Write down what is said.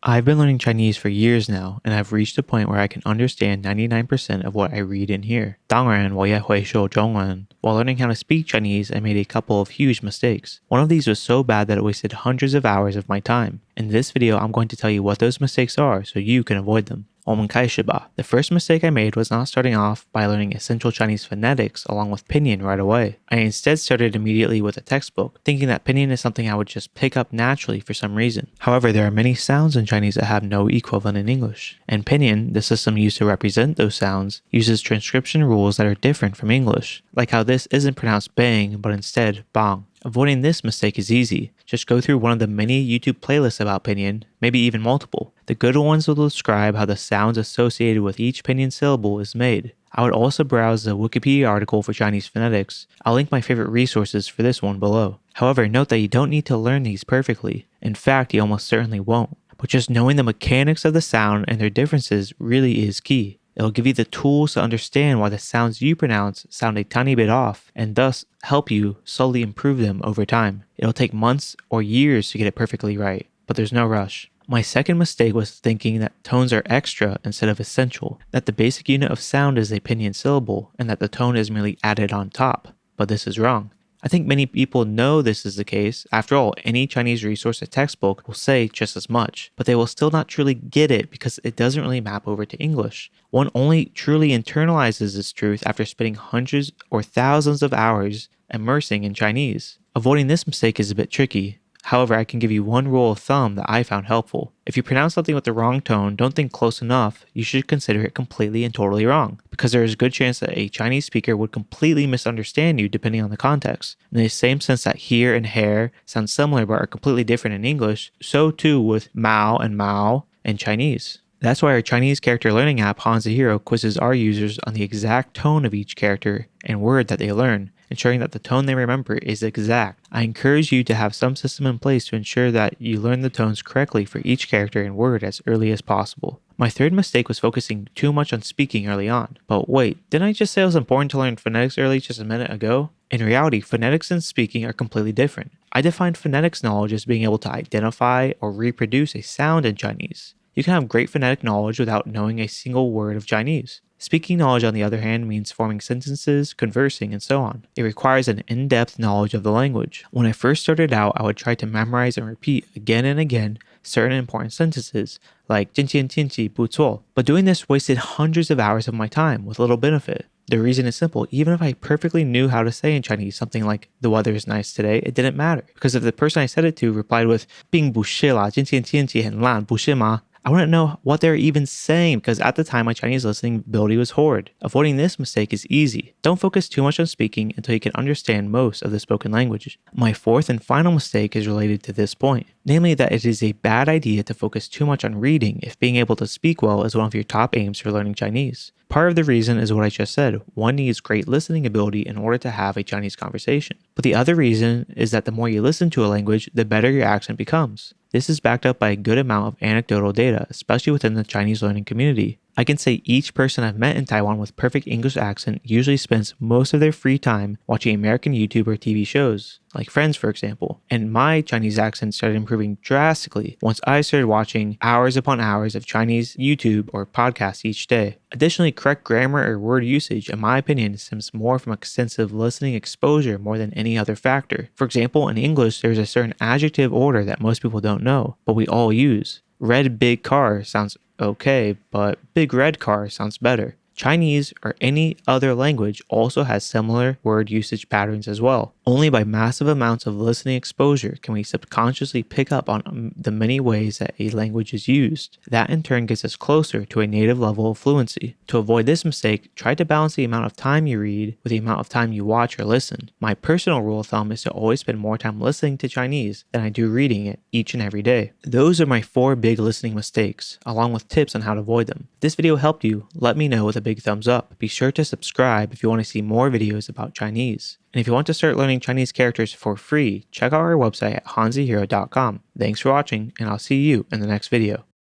I've been learning Chinese for years now, and I've reached a point where I can understand 99% of what I read and hear. 当然我也会说中文. While learning how to speak Chinese, I made a couple of huge mistakes. One of these was so bad that it wasted hundreds of hours of my time. In this video, I'm going to tell you what those mistakes are so you can avoid them. 我们开始吧. The first mistake I made was not starting off by learning essential Chinese phonetics along with pinyin right away. I instead started immediately with a textbook, thinking that pinyin is something I would just pick up naturally for some reason. However, there are many sounds in Chinese that have no equivalent in English. And pinyin, the system used to represent those sounds, uses transcription rules that are different from English, like how this isn't pronounced bang but instead bang. Avoiding this mistake is easy. Just go through one of the many YouTube playlists about pinyin, maybe even multiple. The good ones will describe how the sounds associated with each pinyin syllable is made. I would also browse the Wikipedia article for Chinese phonetics. I'll link my favorite resources for this one below. However, note that you don't need to learn these perfectly. In fact, you almost certainly won't. But just knowing the mechanics of the sound and their differences really is key. It'll give you the tools to understand why the sounds you pronounce sound a tiny bit off, and thus help you slowly improve them over time. It'll take months or years to get it perfectly right, but there's no rush. My second mistake was thinking that tones are extra instead of essential, that the basic unit of sound is a pinyin syllable, and that the tone is merely added on top. But this is wrong. I think many people know this is the case. After all, any Chinese resource or textbook will say just as much, but they will still not truly get it because it doesn't really map over to English. One only truly internalizes this truth after spending hundreds or thousands of hours immersing in Chinese. Avoiding this mistake is a bit tricky. However, I can give you one rule of thumb that I found helpful. If you pronounce something with the wrong tone, don't think close enough, you should consider it completely and totally wrong, because there is a good chance that a Chinese speaker would completely misunderstand you depending on the context. In the same sense that here and hair sound similar but are completely different in English, so too with Mao in Chinese. That's why our Chinese character learning app Hanzi Hero quizzes our users on the exact tone of each character and word that they learn, ensuring that the tone they remember is exact. I encourage you to have some system in place to ensure that you learn the tones correctly for each character and word as early as possible. My third mistake was focusing too much on speaking early on. But wait, didn't I just say it was important to learn phonetics early just a minute ago? In reality, phonetics and speaking are completely different. I defined phonetics knowledge as being able to identify or reproduce a sound in Chinese. You can have great phonetic knowledge without knowing a single word of Chinese. Speaking knowledge, on the other hand, means forming sentences, conversing, and so on. It requires an in-depth knowledge of the language. When I first started out, I would try to memorize and repeat again and again certain important sentences, like 今天天气不错. But doing this wasted hundreds of hours of my time with little benefit. The reason is simple. Even if I perfectly knew how to say in Chinese something like the weather is nice today, it didn't matter. Because if the person I said it to replied with 并不是啦，今天天气很烂，不是吗? I wouldn't know what they're even saying because at the time my Chinese listening ability was horrid. Avoiding this mistake is easy. Don't focus too much on speaking until you can understand most of the spoken language. My fourth and final mistake is related to this point, namely that it is a bad idea to focus too much on reading if being able to speak well is one of your top aims for learning Chinese. Part of the reason is what I just said. One needs great listening ability in order to have a Chinese conversation. But the other reason is that the more you listen to a language, the better your accent becomes. This is backed up by a good amount of anecdotal data, especially within the Chinese learning community. I can say each person I've met in Taiwan with perfect English accent usually spends most of their free time watching American YouTube or TV shows, like Friends for example. And my Chinese accent started improving drastically once I started watching hours upon hours of Chinese YouTube or podcasts each day. Additionally, correct grammar or word usage, in my opinion, stems more from extensive listening exposure more than any other factor. For example, in English, there's a certain adjective order that most people don't know, but we all use. Red big car sounds okay, but big red car sounds better. Chinese or any other language also has similar word usage patterns as well. Only by massive amounts of listening exposure can we subconsciously pick up on the many ways that a language is used. That in turn gets us closer to a native level of fluency. To avoid this mistake, try to balance the amount of time you read with the amount of time you watch or listen. My personal rule of thumb is to always spend more time listening to Chinese than I do reading it each and every day. Those are my 4 big listening mistakes, along with tips on how to avoid them. If this video helped you, let me know with a big thumbs up. Be sure to subscribe if you want to see more videos about Chinese. And if you want to start learning Chinese characters for free, check out our website at hanzihero.com. Thanks for watching, and I'll see you in the next video.